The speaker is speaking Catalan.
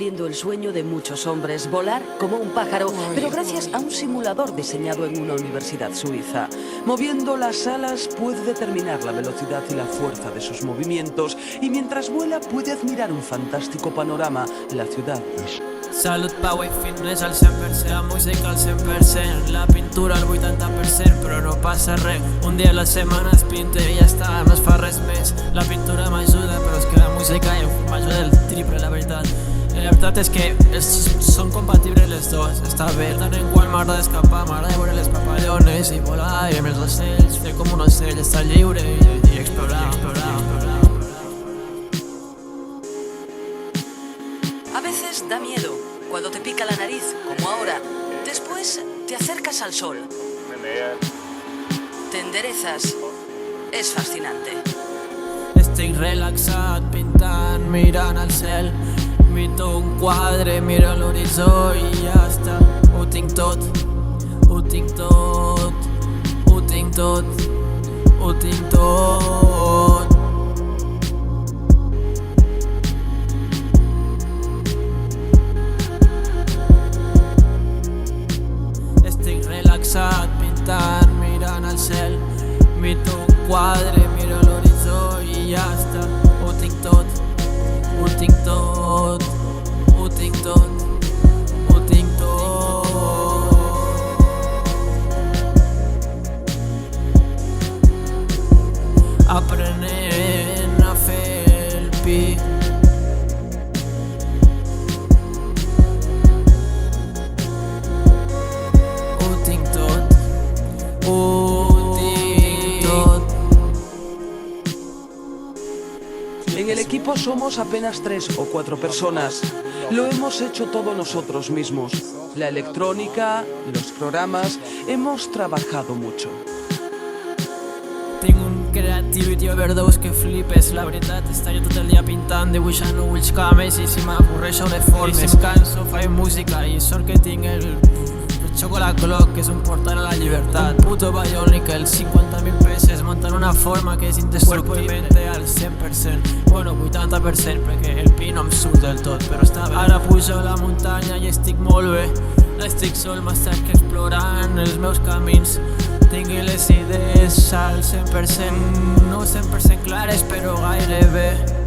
cumpliendo el sueño de muchos hombres, volar como un pájaro, pero gracias a un simulador diseñado en una universidad suiza. Moviendo las alas puede determinar la velocidad y la fuerza de sus movimientos, y mientras vuela puede admirar un fantástico panorama, la ciudad. Salut, pau i fitness al 100%, la música al 100%, la pintura al 80%, però no passa res. Un dia a la setmana es pinta i ja està, no es fa res més. La pintura m'ajuda, però és que la música m'ajuda el triple, la veritat. La veritat és que són compatibles les dues, està bé. Tant en qual m'agrada escapar, m'agrada veure les papallones i volar, i amb els ocells, fer com un ocell, estar lliure i explorar. A veces da miedo, cuando te pica la nariz, como ahora. Después te acercas al sol. Te enderezas. Es fascinante. Estic relaxat, pintant, mirant al cel. Pinto un quadre, miro l'horitzó i ja està. Ho tinc tot, ho tinc tot, ho tinc tot, ho tinc tot. Estic relaxat, pintant, mirant al cel. Pinto un quadre, miro l'horitzó i ja està. Ho tinc tot, ho tinc tot, ho tinc tot, ho tinc tot. Aprenent a fer el pi. Ho tinc tot, ho tinc tot. En el equipo somos apenas 3 o 4 personas. Lo hemos hecho todos nosotros mismos. La electrónica, los programas, hemos trabajado mucho. Tinc un creativity overdose que flipes, la veritat. Estaria tot el dia pintant, dibuixant ulls, cames, i si m'avorreixo de formes. I si em canso, faig música, i sort que tinc el Chocolate Clock, que és un portal a la llibertat. Un puto Bionic, el 50.000 peces, muntant una forma que és indestructible. Cuerpo i mente al 100%, bueno, 80%, perquè el pi no em surt del tot, però està bé. Ara pujo a la muntanya i estic molt bé. Estic sol, m'estic explorant els meus camins. Tinc les idees al 100%, no 100% clares, però gairebé.